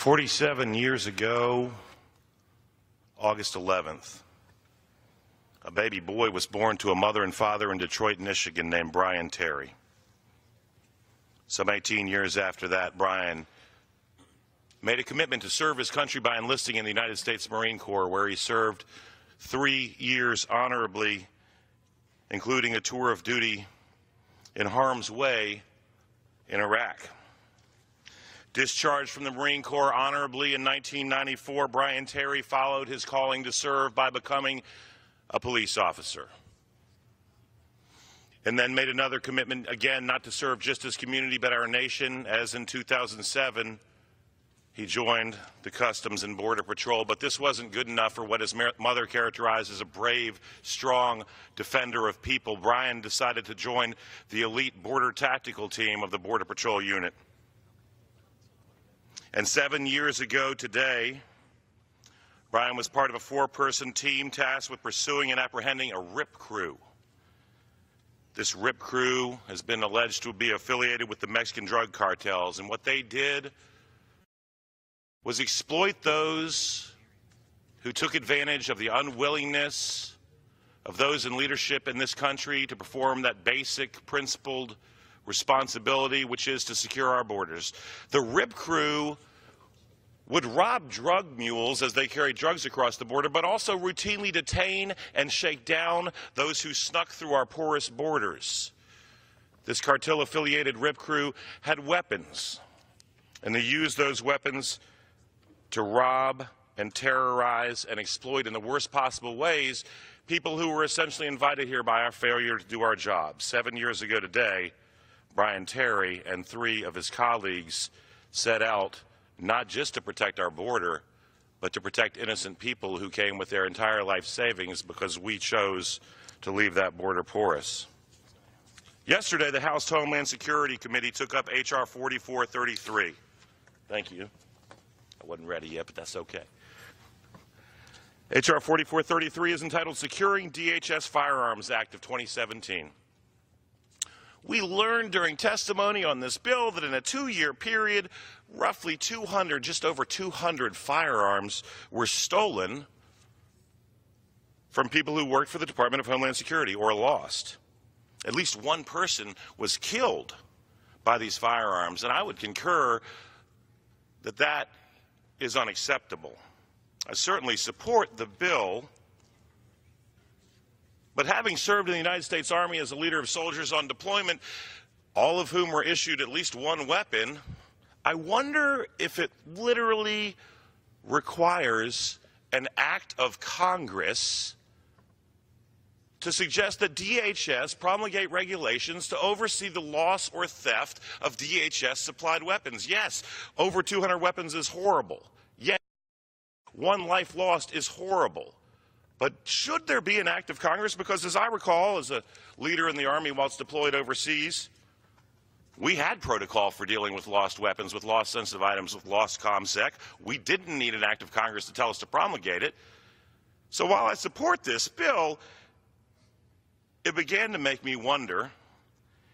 47 years ago, August 11th, a baby boy was born to a mother and father in Detroit, Michigan named Brian Terry. Some 18 years after that, Brian made a commitment to serve his country by enlisting in the United States Marine Corps, where he served 3 years honorably, including a tour of duty in harm's way in Iraq. Discharged from the Marine Corps honorably in 1994, Brian Terry followed his calling to serve by becoming a police officer. And then made another commitment, again, not to serve just his community but our nation, as in 2007, he joined the Customs and Border Patrol. But this wasn't good enough for what his mother characterized as a brave, strong defender of people. Brian decided to join the elite border tactical team of the Border Patrol unit. And 7 years ago today, Brian was part of a 4-person team tasked with pursuing and apprehending a RIP crew. This RIP crew has been alleged to be affiliated with the Mexican drug cartels, and what they did was exploit those who took advantage of the unwillingness of those in leadership in this country to perform that basic, principled responsibility, which is to secure our borders. The RIP crew would rob drug mules as they carried drugs across the border, but also routinely detain and shake down those who snuck through our porous borders. This cartel-affiliated RIP crew had weapons, and they used those weapons to rob and terrorize and exploit in the worst possible ways people who were essentially invited here by our failure to do our job. 7 years ago today, Brian Terry and 3 of his colleagues set out not just to protect our border, but to protect innocent people who came with their entire life savings because we chose to leave that border porous. Yesterday, the House Homeland Security Committee took up H.R. 4433. Thank you. I wasn't ready yet, but that's okay. H.R. 4433 is entitled Securing DHS Firearms Act of 2017. We learned during testimony on this bill that in a 2-year period, roughly just over 200 firearms were stolen from people who worked for the Department of Homeland Security or lost. At least one person was killed by these firearms, and I would concur that that is unacceptable. I certainly support the bill, but having served in the United States Army as a leader of soldiers on deployment, all of whom were issued at least one weapon, I wonder if it literally requires an act of Congress to suggest that DHS promulgate regulations to oversee the loss or theft of DHS-supplied weapons. Yes, over 200 weapons is horrible. Yes, one life lost is horrible. But should there be an act of Congress? Because as I recall, as a leader in the Army whilst deployed overseas, we had protocol for dealing with lost weapons, with lost sensitive items, with lost ComSec. We didn't need an act of Congress to tell us to promulgate it. So while I support this bill, it began to make me wonder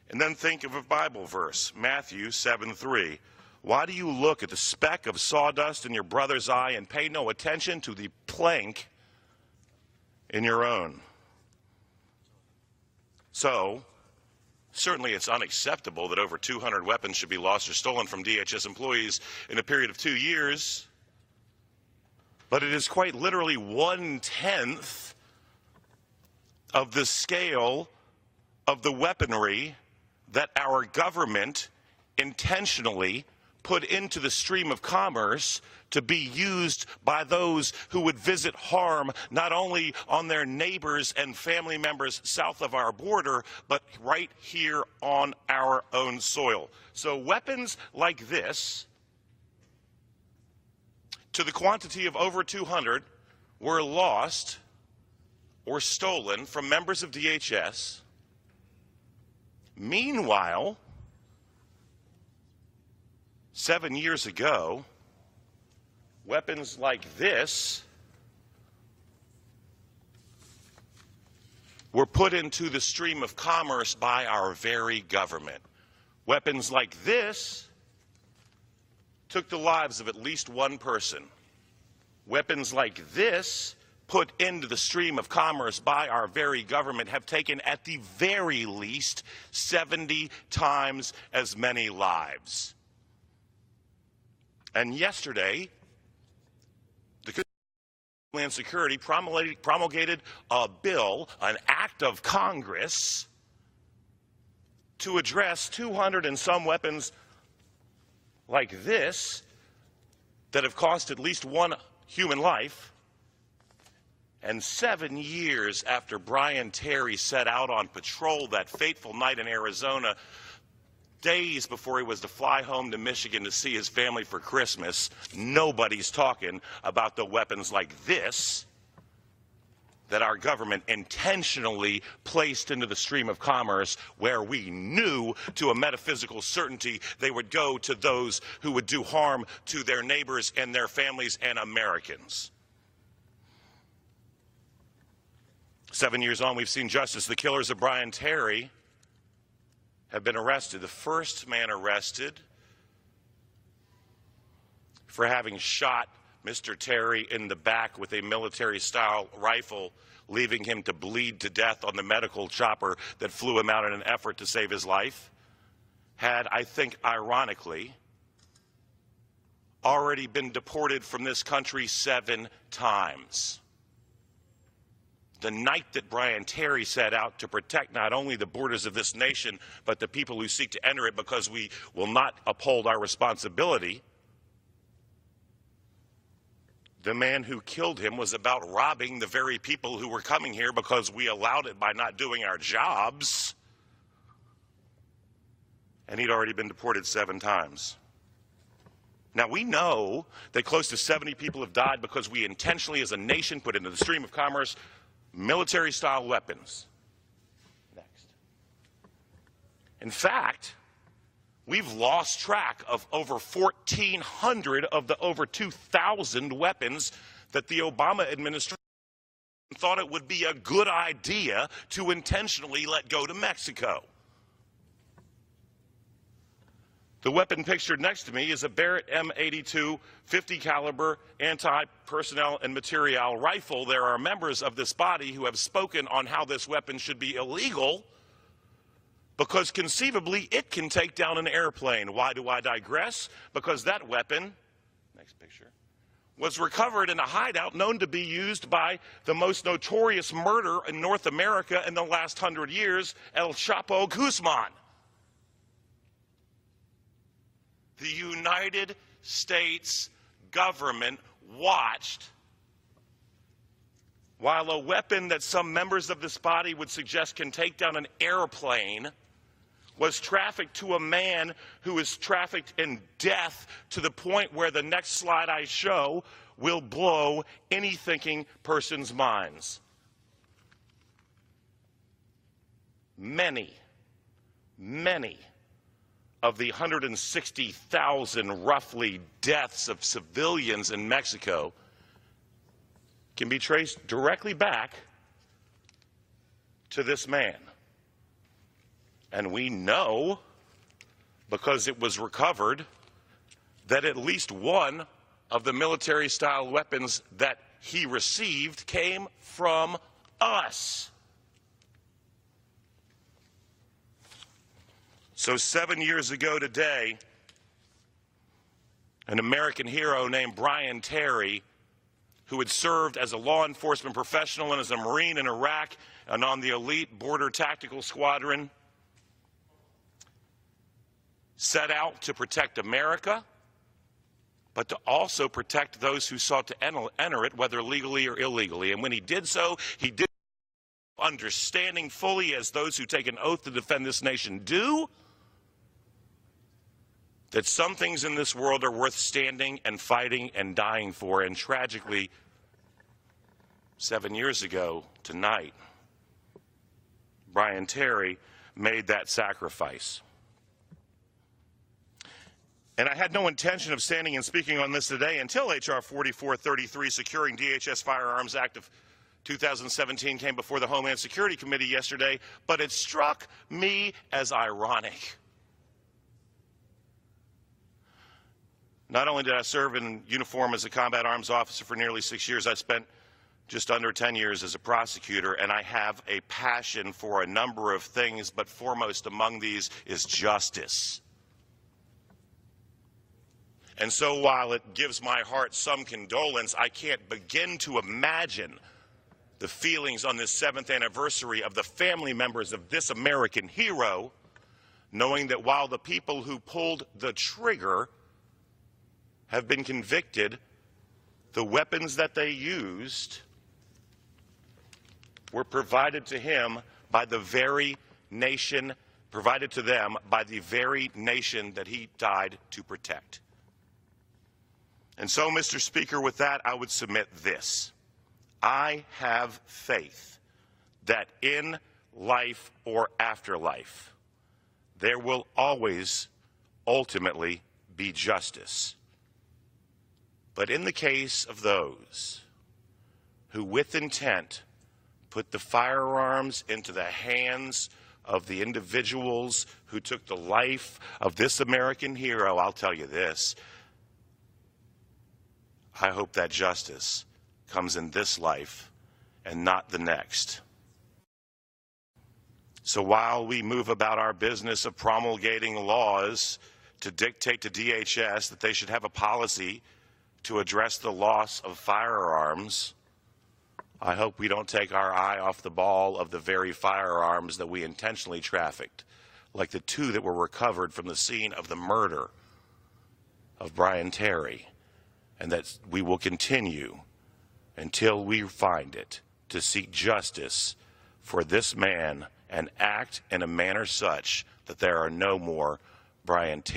and then think of a Bible verse, Matthew 7:3. Why do you look at the speck of sawdust in your brother's eye and pay no attention to the plank in your own? So, certainly it's unacceptable that over 200 weapons should be lost or stolen from DHS employees in a period of 2 years, but it is quite literally 1/10 of the scale of the weaponry that our government intentionally put into the stream of commerce to be used by those who would visit harm not only on their neighbors and family members south of our border, but right here on our own soil. So weapons like this, to the quantity of over 200, were lost or stolen from members of DHS. Meanwhile, 7 years ago, weapons like this were put into the stream of commerce by our very government. Weapons like this took the lives of at least one person. Weapons like this, put into the stream of commerce by our very government, have taken at the very least 70 times as many lives. And yesterday, the Homeland Security promulgated a bill, an act of Congress, to address 200 and some weapons like this that have cost at least one human life. And 7 years after Brian Terry set out on patrol that fateful night in Arizona, days before he was to fly home to Michigan to see his family for Christmas, nobody's talking about the weapons like this that our government intentionally placed into the stream of commerce, where we knew to a metaphysical certainty they would go to those who would do harm to their neighbors and their families and Americans. 7 years on, we've seen justice. The killers of Brian Terry have been arrested. The first man arrested for having shot Mr. Terry in the back with a military-style rifle, leaving him to bleed to death on the medical chopper that flew him out in an effort to save his life, had, I think ironically, already been deported from this country 7 times. The night that Brian Terry set out to protect not only the borders of this nation, but the people who seek to enter it, because we will not uphold our responsibility, the man who killed him was about robbing the very people who were coming here because we allowed it by not doing our jobs. And he'd already been deported 7 times. Now, we know that close to 70 people have died because we intentionally, as a nation, put into the stream of commerce military-style weapons. Next. In fact, we've lost track of over 1,400 of the over 2,000 weapons that the Obama administration thought it would be a good idea to intentionally let go to Mexico. The weapon pictured next to me is a Garrett M82 50 caliber anti-personnel and material rifle. There are members of this body who have spoken on how this weapon should be illegal because conceivably it can take down an airplane. Why do I digress? Because that weapon, next picture, was recovered in a hideout known to be used by the most notorious murderer in North America in the last 100 years, El Chapo Guzman. The United States government watched while a weapon that some members of this body would suggest can take down an airplane was trafficked to a man who was trafficked in death, to the point where the next slide I show will blow any thinking person's minds. Many of the 160,000 roughly deaths of civilians in Mexico can be traced directly back to this man. And we know, because it was recovered, that at least one of the military-style weapons that he received came from us. So 7 years ago today, an American hero named Brian Terry, who had served as a law enforcement professional and as a Marine in Iraq and on the elite border tactical squadron, set out to protect America, but to also protect those who sought to enter it, whether legally or illegally. And when he did so, he did understanding fully, as those who take an oath to defend this nation do, that some things in this world are worth standing and fighting and dying for. And tragically, 7 years ago tonight, Brian Terry made that sacrifice. And I had no intention of standing and speaking on this today until H.R. 4433, Securing DHS Firearms Act of 2017, came before the Homeland Security Committee yesterday, but it struck me as ironic Not only did I serve in uniform as a combat arms officer for nearly 6 years, I spent just under 10 years as a prosecutor, and I have a passion for a number of things, but foremost among these is justice. And so while it gives my heart some condolence, I can't begin to imagine the feelings on this 7th anniversary of the family members of this American hero, knowing that while the people who pulled the trigger have been convicted, the weapons that they used were provided to him by the very nation, provided to them by the very nation that he died to protect. And so, Mr. Speaker, with that, I would submit this. I have faith that in life or afterlife, there will always ultimately be justice. But in the case of those who with intent put the firearms into the hands of the individuals who took the life of this American hero, I'll tell you this, I hope that justice comes in this life and not the next. So while we move about our business of promulgating laws to dictate to DHS that they should have a policy to address the loss of firearms, I hope we don't take our eye off the ball of the very firearms that we intentionally trafficked, like the 2 that were recovered from the scene of the murder of Brian Terry, and that we will continue until we find it to seek justice for this man and act in a manner such that there are no more Brian Terry.